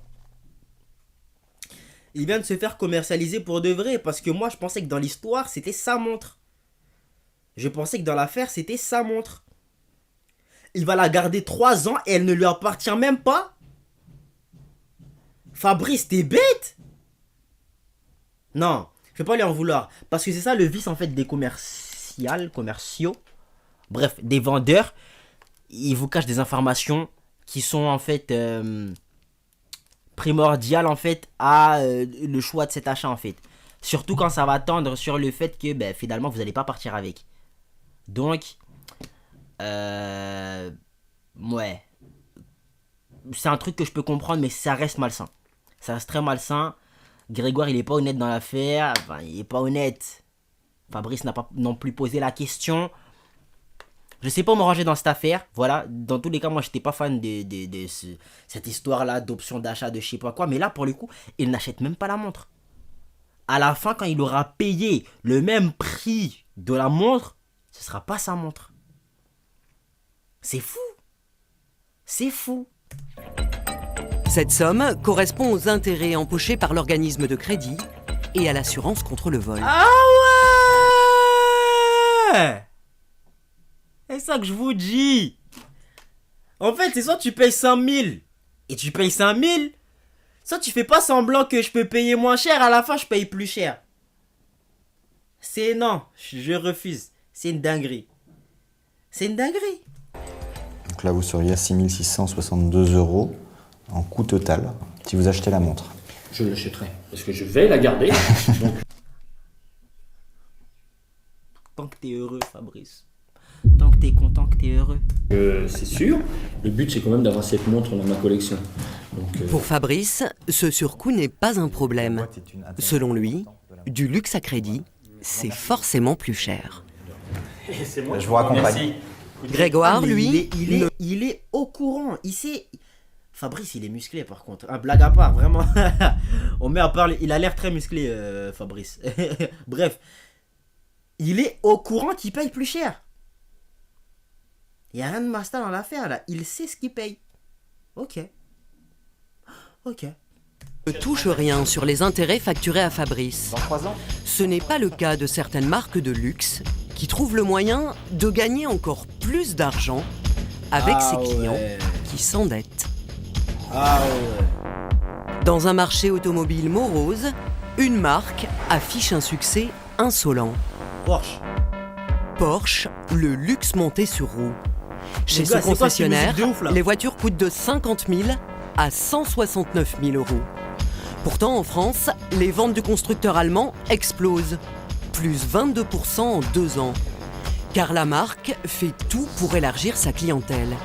Il vient de se faire commercialiser pour de vrai parce que moi je pensais que dans l'histoire c'était sa montre. Je pensais que dans l'affaire c'était sa montre. Il va la garder 3 ans et elle ne lui appartient même pas. Fabrice, t'es bête? Non, je vais pas lui en vouloir. Parce que c'est ça le vice en fait des commerciaux. Bref, des vendeurs. Ils vous cachent des informations qui sont en fait primordiales en fait à le choix de cet achat en fait. Surtout quand ça va tendre sur le fait que finalement vous n'allez pas partir avec. Donc, ouais. C'est un truc que je peux comprendre mais ça reste malsain. Ça reste très malsain. Grégoire il est pas honnête dans l'affaire. Enfin, il est pas honnête. Fabrice n'a pas non plus posé la question. Je sais pas où me ranger dans cette affaire. Voilà, dans tous les cas, moi j'étais pas fan de cette histoire-là d'option d'achat de je sais pas quoi. Mais là, pour le coup, il n'achète même pas la montre. À la fin, quand il aura payé le même prix de la montre, ce sera pas sa montre. C'est fou. C'est fou. Cette somme correspond aux intérêts empochés par l'organisme de crédit et à l'assurance contre le vol. Ah ouais! C'est ça que je vous dis. En fait, c'est soit tu payes 100 000 et tu payes 5 000, soit tu fais pas semblant que je peux payer moins cher, à la fin je paye plus cher. C'est non, je refuse. C'est une dinguerie. C'est une dinguerie. Donc là, vous seriez à 6662 € en coût total si vous achetez la montre. Je l'achèterai parce que je vais la garder. Donc... Tant que t'es heureux, Fabrice. Tant que t'es content, que t'es heureux. C'est sûr. Le but, c'est quand même d'avoir cette montre dans ma collection. Donc, Pour Fabrice, ce surcoût n'est pas un problème. Selon lui, du luxe à crédit, c'est forcément plus cher. Je vous raccompagne. Grégoire, lui, il est au courant. Il sait. Fabrice, il est musclé par contre. Un blague à part, vraiment. On met à part. Il a l'air très musclé, Fabrice. Bref. Il est au courant qu'il paye plus cher. Il n'y a rien de master dans l'affaire là. Il sait ce qu'il paye. Ok. Ne touche rien sur les intérêts facturés à Fabrice. Dans 3 ans. Ce n'est pas le cas de certaines marques de luxe qui trouvent le moyen de gagner encore plus d'argent avec ses clients qui s'endettent. Ah ouais. Dans un marché automobile morose, une marque affiche un succès insolent. Porsche, le luxe monté sur roue. Chez ce concessionnaire, les voitures coûtent de 50 000 à 169 000 €. Pourtant, en France, les ventes du constructeur allemand explosent. Plus 22% en 2 ans. Car la marque fait tout pour élargir sa clientèle.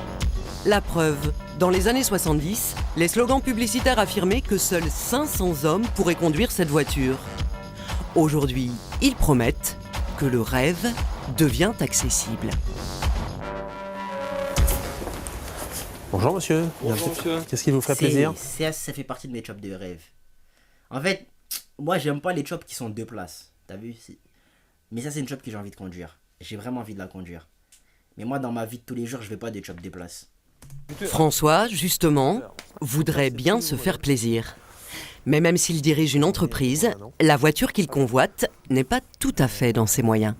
La preuve, dans les années 70, les slogans publicitaires affirmaient que seuls 500 hommes pourraient conduire cette voiture. Aujourd'hui, ils promettent que le rêve devient accessible. Bonjour monsieur. Bonjour monsieur. Qu'est-ce qui vous ferait plaisir? Ça fait partie de mes jobs de rêve. En fait, moi j'aime pas les jobs qui sont 2 places. T'as vu? Mais ça c'est une job que j'ai envie de conduire. J'ai vraiment envie de la conduire. Mais moi dans ma vie de tous les jours, je vais pas de job 2 places. François, justement, voudrait bien se faire plaisir. Mais même s'il dirige une entreprise, la voiture qu'il convoite n'est pas tout à fait dans ses moyens.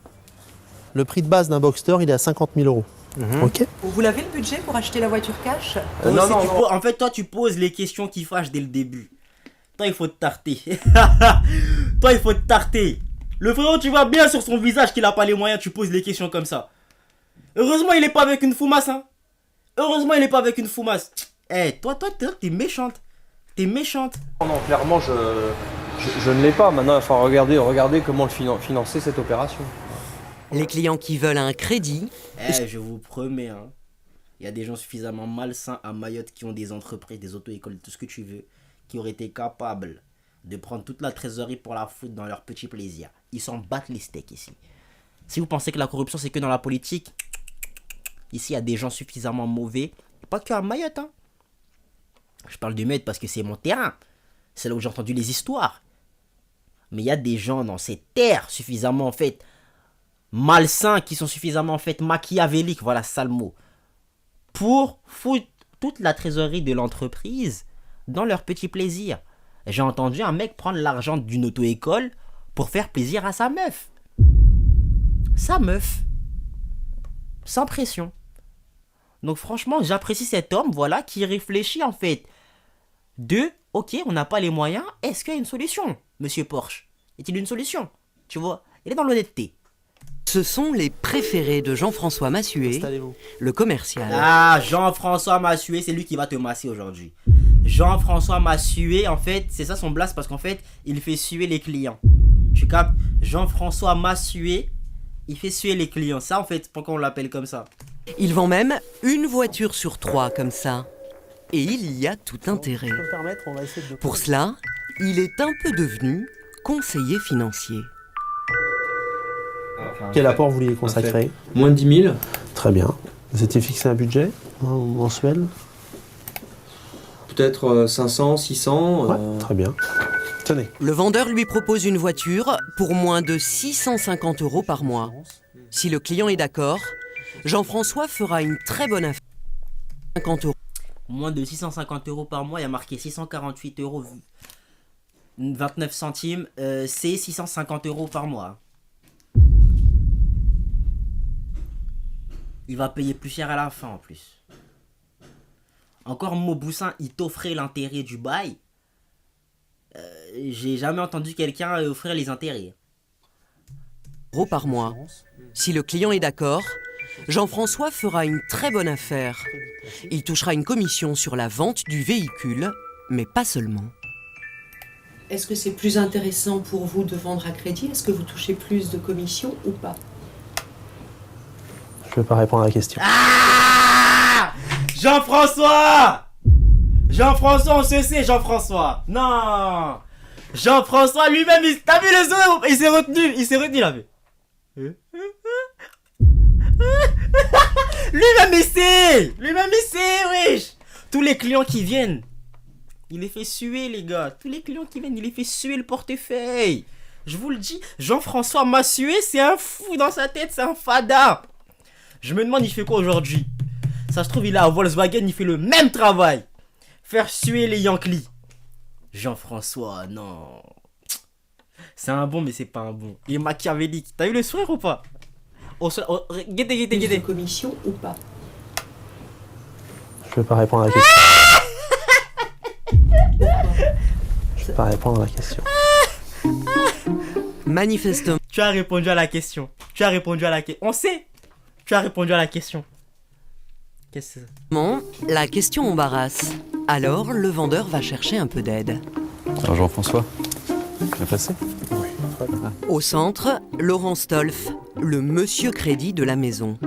Le prix de base d'un Boxster, il est à 50 000 €. Ok. Vous l'avez le budget pour acheter la voiture cash? Non. En fait, toi tu poses les questions qui fâchent dès le début. Toi il faut te tarter. Toi il faut te tarter. Le frérot, tu vois bien sur son visage qu'il a pas les moyens, tu poses les questions comme ça. Heureusement, il est pas avec une foumasse, hein. Heureusement, il est pas avec une foumasse. Eh, toi, t'es méchante. T'es méchante. Non, clairement, je ne l'ai pas. Maintenant, il faut regarder comment financer cette opération. Les clients qui veulent un crédit... Je vous promets, hein. Il y a des gens suffisamment malsains à Mayotte qui ont des entreprises, des auto-écoles, tout ce que tu veux, qui auraient été capables de prendre toute la trésorerie pour la foutre dans leur petit plaisir. Ils s'en battent les steaks ici. Si vous pensez que la corruption c'est que dans la politique, ici il y a des gens suffisamment mauvais, pas que à Mayotte, hein. Je parle de Mayotte parce que c'est mon terrain, c'est là où j'ai entendu les histoires. Mais il y a des gens dans cette terre suffisamment en fait malsains, qui sont suffisamment en fait machiavéliques, voilà ça le mot, pour foutre toute la trésorerie de l'entreprise dans leur petit plaisir. J'ai entendu un mec prendre l'argent d'une auto-école pour faire plaisir à sa meuf. Sa meuf. Sans pression. Donc franchement, j'apprécie cet homme, voilà, qui réfléchit en fait. Ok, on n'a pas les moyens, est-ce qu'il y a une solution, monsieur Porsche? Est-il une solution? Tu vois, il est dans l'honnêteté. Ce sont les préférés de Jean-François Massuet, le commercial. Ah, Jean-François Massuet, c'est lui qui va te masser aujourd'hui. Jean-François Massuet, en fait, c'est ça son blast parce qu'en fait, il fait suer les clients. Tu captes? Jean-François Massuet, il fait suer les clients. Ça, en fait, pourquoi on l'appelle comme ça? Il vend même une voiture sur 3 comme ça. Et il y a tout intérêt. Pour cela, il est un peu devenu conseiller financier. Quel apport vous vouliez consacrer? Moins de 10 000. Très bien. Vous étiez fixé un budget mensuel? Peut-être 500, 600. Ouais, très bien. Tenez. Le vendeur lui propose une voiture pour moins de 650 € par mois. Si le client est d'accord, Jean-François fera une très bonne affaire. 50 €. Moins de 650 € par mois, il y a marqué 648 € 29 centimes, c'est 650 € par mois. Il va payer plus cher à la fin en plus. Encore Mauboussin, il t'offrait l'intérêt du bail. J'ai jamais entendu quelqu'un offrir les intérêts. € par mois. Si le client est d'accord, Jean-François fera une très bonne affaire. Il touchera une commission sur la vente du véhicule, mais pas seulement. Est-ce que c'est plus intéressant pour vous de vendre à crédit? Est-ce que vous touchez plus de commissions ou pas? Je ne vais pas répondre à la question. Ah, Jean-François! Jean-François, on se sait, Jean-François. Non! Jean-François lui-même, t'as vu le sourire? Il s'est retenu, là. Lui-même, il sait, wesh! Tous les clients qui viennent, il les fait suer, les gars. Tous les clients qui viennent, il les fait suer le portefeuille. Je vous le dis, Jean-François Massuet, c'est un fou dans sa tête, c'est un fada. Je me demande, il fait quoi aujourd'hui? Ça se trouve, il est à Volkswagen, il fait le même travail. Faire suer les Yankees. Jean-François, non. C'est un bon, mais c'est pas un bon. Il est machiavélique. T'as eu le sourire ou pas? Guettez. Commission ou pas? Je ne vais pas répondre à la question. Je ne vais pas répondre à la question. Manifestement. Tu as répondu à la question. On sait. Tu as répondu à la question. Qu'est-ce que c'est ça? La question embarrasse. Alors, le vendeur va chercher un peu d'aide. Alors Jean-François, bien passé? Oui. Au centre, Laurent Stolf, le monsieur crédit de la maison.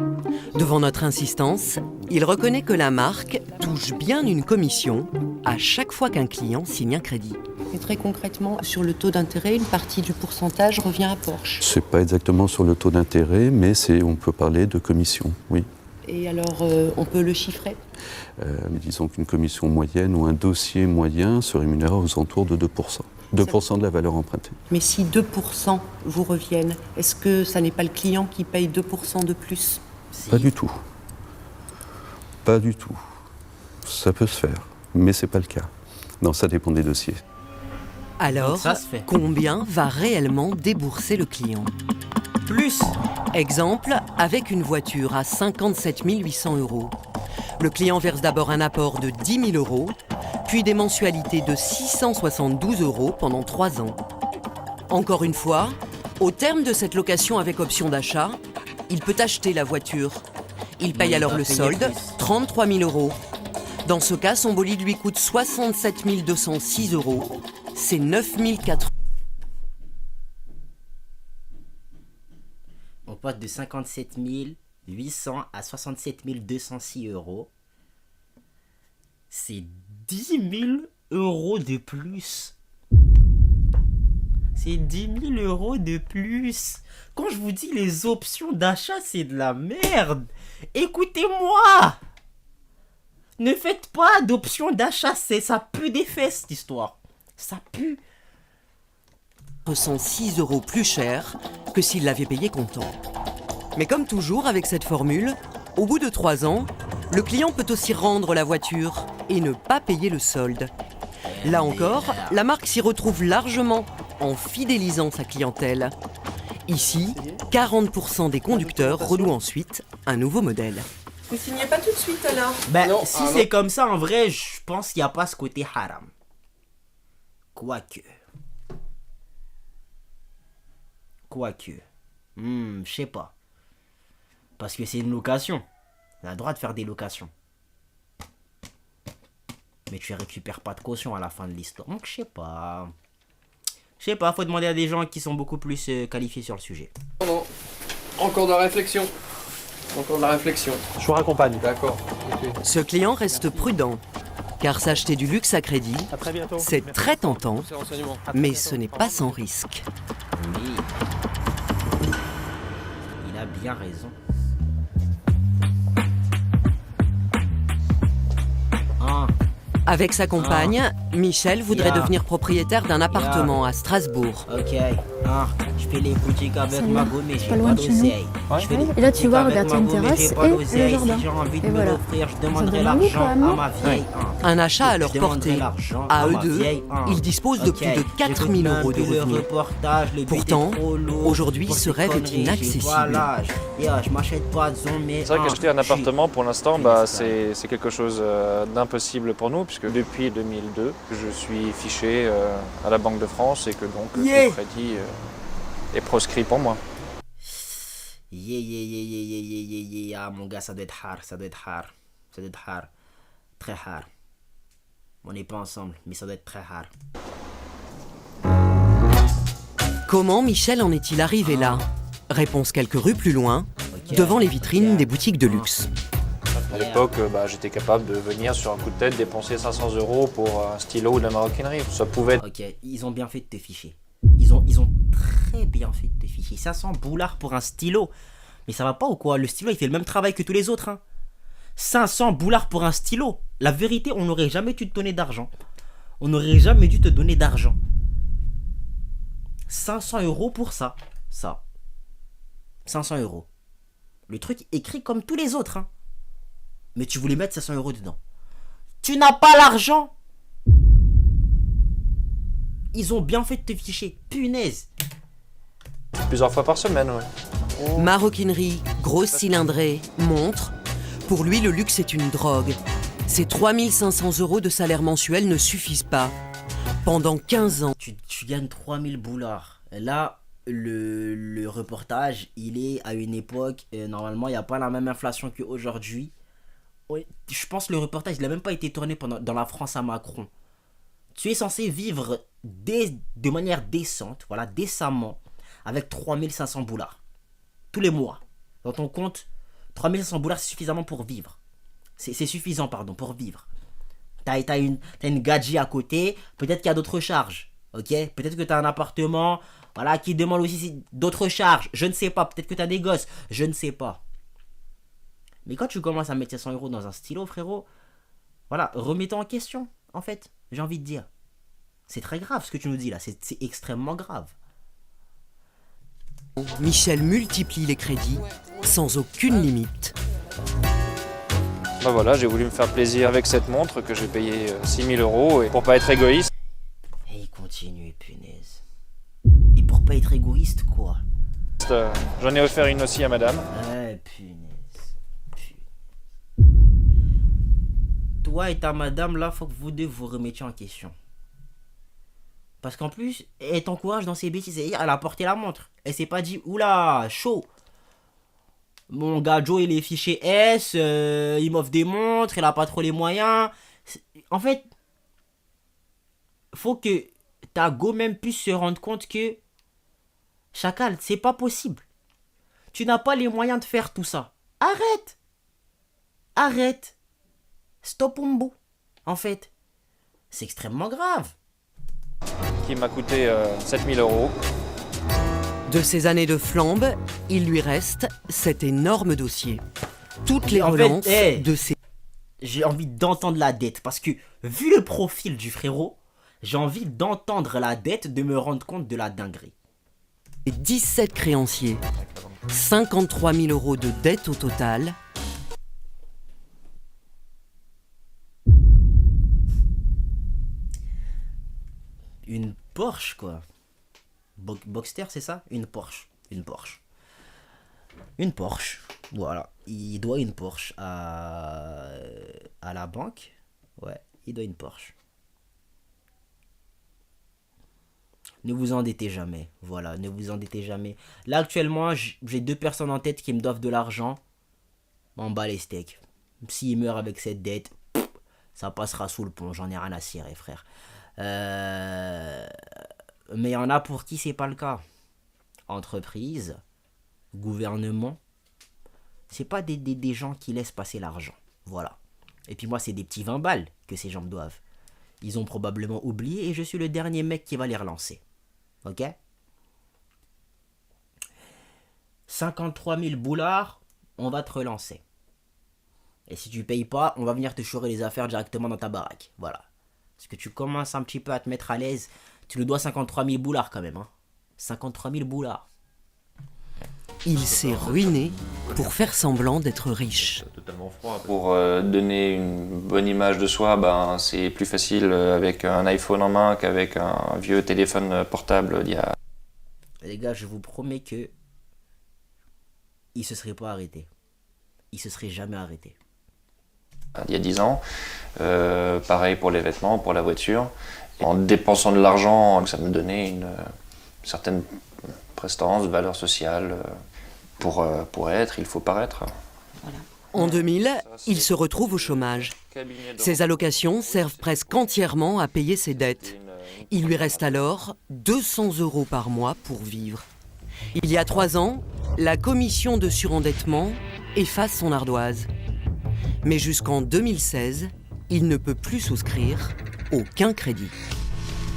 Devant notre insistance, il reconnaît que la marque touche bien une commission à chaque fois qu'un client signe un crédit. Et très concrètement, sur le taux d'intérêt, une partie du pourcentage revient à Porsche. C'est pas exactement sur le taux d'intérêt, mais on peut parler de commission, oui. Et alors, on peut le chiffrer? Disons qu'une commission moyenne ou un dossier moyen se rémunère aux alentours de 2%. 2% de la valeur empruntée. Mais si 2% vous reviennent, est-ce que ça n'est pas le client qui paye 2% de plus? Pas du tout. Pas du tout. Ça peut se faire, mais c'est pas le cas. Non, ça dépend des dossiers. Alors, combien va réellement débourser le client? Plus. Exemple, avec une voiture à 57 800 €. Le client verse d'abord un apport de 10 000 €, puis des mensualités de 672 € pendant 3 ans. Encore une fois, Au terme de cette location avec option d'achat, il peut acheter la voiture. Il paye alors le solde, 33 000 euros. Dans ce cas, son bolide lui coûte 67 206 euros. C'est 9 400. On passe de 57 800 à 67 206 euros. C'est 10 000 euros de plus. C'est 10 000 euros de plus. Quand je vous dis les options d'achat, c'est de la merde. Écoutez-moi. Ne faites pas d'options d'achat. Ça pue des fesses, cette histoire. Ça pue. 6 euros plus cher que s'il l'avait payé comptant. Mais comme toujours avec cette formule, au bout de 3 ans, le client peut aussi rendre la voiture et ne pas payer le solde. Là encore, la marque s'y retrouve largement en fidélisant sa clientèle. Ici, 40% des conducteurs renouent ensuite un nouveau modèle. Vous signez pas tout de suite alors? Ben, si c'est comme ça, en vrai, je pense qu'il n'y a pas ce côté haram. Quoique. Je sais pas. Parce que c'est une location. On a le droit de faire des locations. Mais tu récupères pas de caution à la fin de l'histoire. Donc je sais pas. Faut demander à des gens qui sont beaucoup plus qualifiés sur le sujet. Non, encore de la réflexion. Je vous raccompagne. D'accord. Okay. Ce client reste prudent, car s'acheter du luxe à crédit, c'est très tentant, mais ce n'est pas sans risque. Oui. Il a bien raison. Avec sa compagne, Michel voudrait devenir propriétaire d'un appartement à Strasbourg. Ok, je fais les boutiques avec ma gomme, mais j'ai pas d'oseille. Et là tu vois, regarde, il y a une terrasse et le jardin. Si j'ai envie de et me voilà. l'offrir, je demanderai l'argent à ma vieille. Un achat à leur portée. À eux deux, ils disposent de plus de 4 000 euros de revenus. Pourtant, aujourd'hui, ce rêve est inaccessible. C'est vrai qu'acheter un appartement, pour l'instant, c'est quelque chose d'impossible pour nous, puisque depuis 2002, je suis fiché à la Banque de France et que donc le crédit est proscrit pour moi. Ah mon gars, ça doit être hard. Très hard. On n'est pas ensemble, mais ça doit être très hard. Comment Michel en est-il arrivé là? Réponse quelques rues plus loin, devant les vitrines des boutiques de luxe. À l'époque, j'étais capable de venir sur un coup de tête dépenser 500 euros pour un stylo ou de la maroquinerie. Ça pouvait être... Ok, ils ont bien fait de te ficher. Ils ont très bien fait de te ficher. 500 boulards pour un stylo. Mais ça va pas ou quoi? Le stylo, il fait le même travail que tous les autres. 500 boulards pour un stylo. La vérité, on n'aurait jamais dû te donner d'argent. 500 euros pour ça. 500 euros. Le truc écrit comme tous les autres. Mais tu voulais mettre 500 euros dedans. Tu n'as pas l'argent. Ils ont bien fait de te ficher. Punaise. Plusieurs fois par semaine, ouais. Maroquinerie, grosse cylindrée, montre. Pour lui, le luxe est une drogue. Ces 3 500 euros de salaire mensuel ne suffisent pas. Pendant 15 ans. Tu gagnes 3000 boulards. Là, le reportage, il est à une époque, normalement, il n'y a pas la même inflation qu'aujourd'hui. Je pense que le reportage, il n'a même pas été tourné dans la France à Macron. Tu es censé vivre de manière décente, voilà, décemment, avec 3500 boulards. Tous les mois. Dans ton compte, 3500 boulards, c'est suffisamment pour vivre. C'est suffisant, pardon, pour vivre. T'as une gadget à côté, peut-être qu'il y a d'autres charges. Ok? Peut-être que t'as un appartement, voilà, qui demande aussi d'autres charges. Je ne sais pas. Peut-être que t'as des gosses. Je ne sais pas. Mais quand tu commences à mettre 500 euros dans un stylo, frérot, voilà, remets-toi en question, en fait, j'ai envie de dire. C'est très grave ce que tu nous dis là, c'est extrêmement grave. Michel multiplie les crédits sans aucune limite. Voilà, j'ai voulu me faire plaisir avec cette montre que j'ai payée 6 000 euros et pour pas être égoïste. Et il continue, punaise. Et pour pas être égoïste, quoi? J'en ai offert une aussi à madame. Punaise. Toi et ta madame, là, faut que vous deux vous remettiez en question. Parce qu'en plus, elle t'encourage dans ses bêtises. C'est-à-dire, elle a porté la montre. Elle s'est pas dit, oula, chaud. Mon gars Joe, il est fiché S, il m'offre des montres, il a pas trop les moyens. En fait, faut que ta go même puisse se rendre compte que, Chacal, c'est pas possible. Tu n'as pas les moyens de faire tout ça. Arrête. Arrête. Stop umbo. En fait, c'est extrêmement grave. Qui m'a coûté 7000 €. De ces années de flambe, il lui reste cet énorme dossier. Toutes les En relances fait, de ces... J'ai envie d'entendre la dette. Parce que, vu le profil du frérot, j'ai envie d'entendre la dette, de me rendre compte de la dinguerie. 17 créanciers, 53 000 € de dette au total. Une Porsche, quoi. Boxster, c'est ça? Une Porsche. Une Porsche. Une Porsche. Voilà. Il doit une Porsche à la banque. Ouais, il doit une Porsche. Ne vous endettez jamais. Voilà, ne vous endettez jamais. Là, actuellement, j'ai 2 personnes en tête qui me doivent de l'argent. En bas les steaks. S'il meurt avec cette dette, ça passera sous le pont. J'en ai rien à cirer, frère. Mais il y en a pour qui c'est pas le cas. Entreprise, gouvernement, c'est pas des gens qui laissent passer l'argent. Voilà. Et puis moi, c'est des petits 20 balles que ces gens me doivent. Ils ont probablement oublié et je suis le dernier mec qui va les relancer. Ok? 53 000 boulards, on va te relancer. Et si tu payes pas, on va venir te chourer les affaires directement dans ta baraque. Voilà. Parce que tu commences un petit peu à te mettre à l'aise. Tu le dois 53 000 boulards quand même. Hein. 53 000 boulards. Il s'est ruiné pour faire semblant d'être riche. Pour donner une bonne image de soi, ben, c'est plus facile avec un iPhone en main qu'avec un vieux téléphone portable d'il y a... Les gars, je vous promets que il se serait pas arrêté. Il se serait jamais arrêté. Il y a 10 ans. Pareil pour les vêtements, pour la voiture. En dépensant de l'argent, ça me donnait une certaine prestance, valeur sociale. Pour être, il faut paraître. Voilà. En 2000, il se retrouve au chômage. Ses allocations servent presque entièrement à payer ses dettes. Il lui reste alors 200 € par mois pour vivre. Il y a 3 ans, la commission de surendettement efface son ardoise. Mais jusqu'en 2016, il ne peut plus souscrire aucun crédit.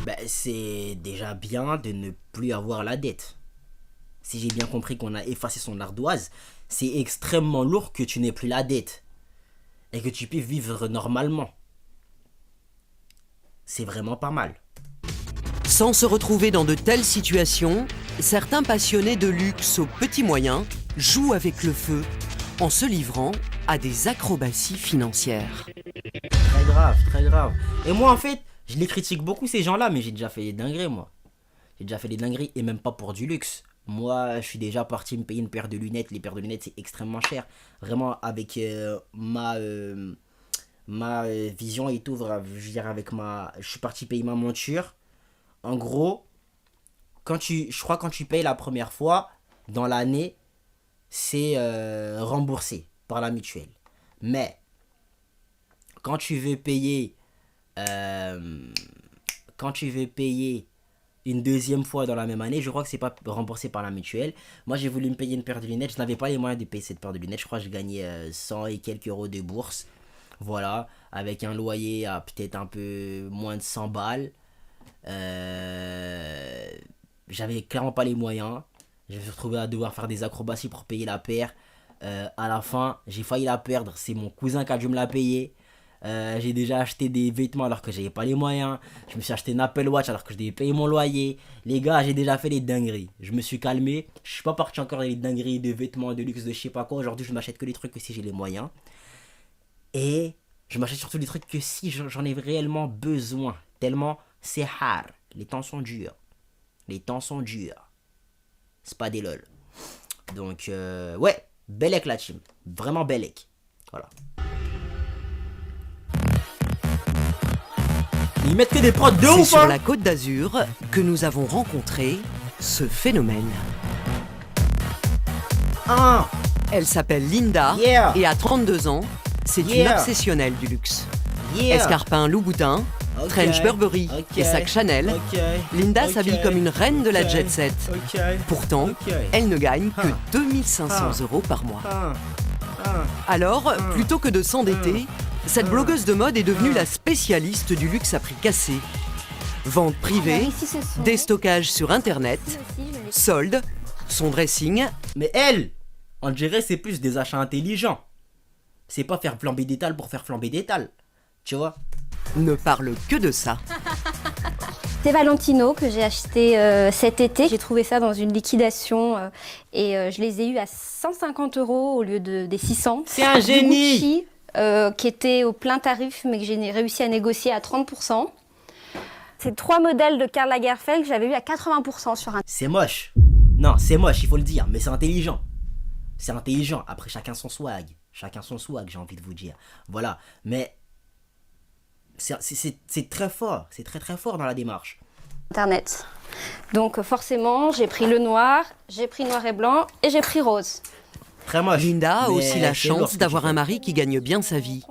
Ben, c'est déjà bien de ne plus avoir la dette. Si j'ai bien compris qu'on a effacé son ardoise, c'est extrêmement lourd que tu n'aies plus la dette. Et que tu puisses vivre normalement. C'est vraiment pas mal. Sans se retrouver dans de telles situations, certains passionnés de luxe aux petits moyens jouent avec le feu en se livrant à des acrobaties financières. Très grave, très grave. Et moi, en fait, je les critique beaucoup, ces gens-là, mais j'ai déjà fait des dingueries, moi. J'ai déjà fait des dingueries, et même pas pour du luxe. Moi, je suis déjà parti me payer une paire de lunettes. Les paires de lunettes, c'est extrêmement cher. Vraiment, avec ma vision et tout, je veux dire, avec je suis parti payer ma monture. En gros, je crois quand tu payes la première fois, dans l'année, c'est remboursé par la mutuelle. Mais, quand tu veux payer une deuxième fois dans la même année, je crois que c'est pas remboursé par la mutuelle. Moi, j'ai voulu me payer une paire de lunettes. Je n'avais pas les moyens de payer cette paire de lunettes. Je crois que je gagnais 100 et quelques euros de bourse. Voilà, avec un loyer à peut-être un peu moins de 100 balles. J'avais clairement pas les moyens. Je me suis retrouvé à devoir faire des acrobaties pour payer la paire. À la fin, j'ai failli la perdre. C'est mon cousin qui a dû me la payer. J'ai déjà acheté des vêtements alors que j'avais pas les moyens. Je me suis acheté une Apple Watch alors que je devais payer mon loyer. Les gars, j'ai déjà fait des dingueries. Je me suis calmé. Je suis pas parti encore dans les dingueries de vêtements, de luxe, de je sais pas quoi. Aujourd'hui, je m'achète que les trucs que si j'ai les moyens. Et je m'achète surtout des trucs que si j'en ai réellement besoin. Tellement c'est hard. Les temps sont durs. Les temps sont durs. C'est pas des lol. Donc, ouais. Bellec la team. Vraiment Bellec. Voilà. Ils mettent que des prods de C'est ouf, sur hein. la Côte d'Azur que nous avons rencontré ce phénomène. Elle s'appelle Linda Yeah. et à 32 ans, c'est une Yeah. obsessionnelle du luxe. Yeah. Escarpins Louboutin, Ok. trench Burberry Ok. et sac Chanel, Ok. Linda Ok. s'habille comme une reine de la Ok. jet set. Ok. Pourtant, Ok. elle ne gagne que Hein. 2500 Hein. euros par mois. Hein. Hein. Alors, plutôt que de s'endetter, cette blogueuse de mode est devenue Hein. la spécialiste du luxe à prix cassé. Vente privée, Alors ici, ce sont- déstockage sur internet, solde, son dressing. Mais elle, on dirait c'est plus des achats intelligents. C'est pas faire flamber d'étal pour faire flamber d'étal. Tu vois? Ne parle que de ça. C'est Valentino que j'ai acheté cet été. J'ai trouvé ça dans une liquidation et je les ai eus à 150 € au lieu des 600. C'est un génie. Du Gucci, qui était au plein tarif mais que j'ai réussi à négocier à 30%. C'est 3 modèles de Karl Lagerfeld que j'avais eu à 80% sur un. C'est moche. Non, c'est moche, il faut le dire, mais c'est intelligent. C'est intelligent. Après, chacun son swag. Chacun son swag, j'ai envie de vous dire. Voilà. Mais c'est très fort. C'est très très fort dans la démarche. Internet. Donc forcément, j'ai pris le noir, j'ai pris noir et blanc et j'ai pris rose. Très moche. Linda a Mais aussi la c'est lourd ce chance que d'avoir tu fais. un mari qui gagne bien sa vie.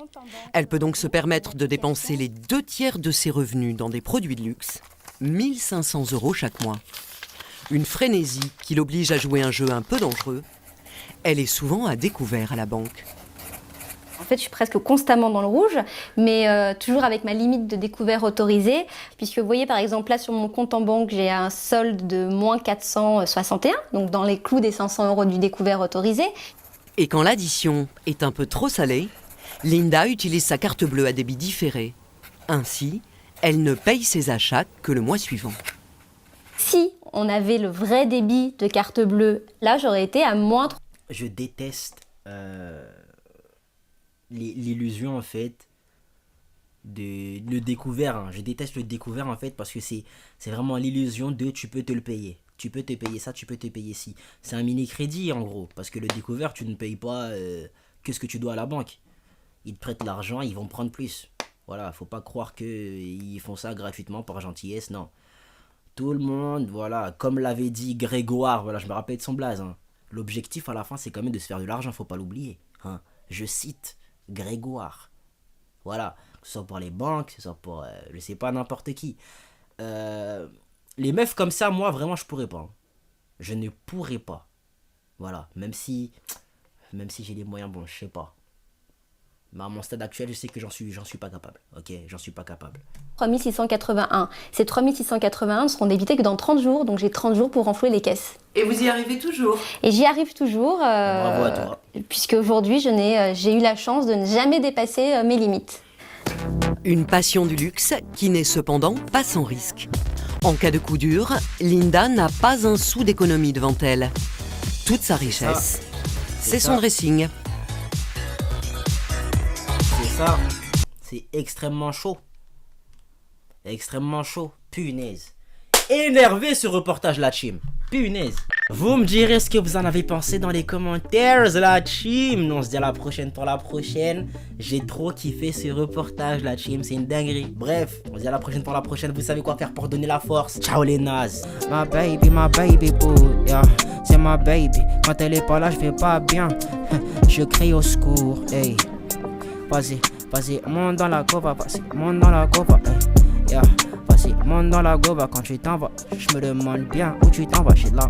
Elle peut donc se permettre de dépenser les 2/3 de ses revenus dans des produits de luxe, 1500 € chaque mois. Une frénésie qui l'oblige à jouer un jeu un peu dangereux. Elle est souvent à découvert à la banque. En fait, je suis presque constamment dans le rouge, mais toujours avec ma limite de découvert autorisée, puisque vous voyez par exemple là sur mon compte en banque, j'ai un solde de moins 461, donc dans les clous des 500 € du découvert autorisé. Et quand l'addition est un peu trop salée, Linda utilise sa carte bleue à débit différé. Ainsi, elle ne paye ses achats que le mois suivant. Si on avait le vrai débit de carte bleue, là j'aurais été à moins. Je déteste l'illusion en fait le découvert. Hein. Je déteste le découvert en fait parce que c'est vraiment l'illusion de tu peux te le payer. Tu peux te payer ça, tu peux te payer ci. C'est un mini crédit en gros parce que le découvert tu ne payes pas que ce que tu dois à la banque. Ils te prêtent l'argent, ils vont prendre plus. Voilà, faut pas croire qu'ils font ça gratuitement par gentillesse, non. Tout le monde, voilà, comme l'avait dit Grégoire, voilà, je me rappelle de son blaze. Hein. L'objectif à la fin, c'est quand même de se faire de l'argent, faut pas l'oublier. Hein. Je cite Grégoire. Voilà, que ce soit pour les banques, que ce soit pour, je sais pas, n'importe qui. Les meufs comme ça, moi, vraiment, je pourrais pas. Hein. Je ne pourrais pas. Voilà, même si j'ai les moyens, bon, je sais pas. Mais à mon stade actuel, je sais que j'en suis pas capable. Ok, j'en suis pas capable. 3681. Ces 3681 ne seront débités que dans 30 jours, donc j'ai 30 jours pour renflouer les caisses. Et vous y arrivez toujours? Et j'y arrive toujours, Bravo à toi. puisque aujourd'hui j'ai eu la chance de ne jamais dépasser mes limites. Une passion du luxe qui n'est cependant pas sans risque. En cas de coup dur, Linda n'a pas un sou d'économie devant elle. Toute sa richesse, c'est son dressing. C'est ça. C'est extrêmement chaud. Extrêmement chaud. Punaise. Énervé ce reportage la team. Punaise. Vous me direz ce que vous en avez pensé dans les commentaires la team. On se dit à la prochaine pour la prochaine. J'ai trop kiffé ce reportage la team. C'est une dinguerie. Bref, on se dit à la prochaine pour la prochaine. Vous savez quoi faire pour donner la force. Ciao les nazes. My baby boo, yeah, c'est ma baby. Quand elle est pas là, je vais pas bien. Je crie au secours, hey. Vas-y, monte dans la gova, vas-y, monte dans la gova, hey. Yeah, vas-y, monte dans la gova quand tu t'en vas. Je me demande bien où tu t'en vas, je suis là.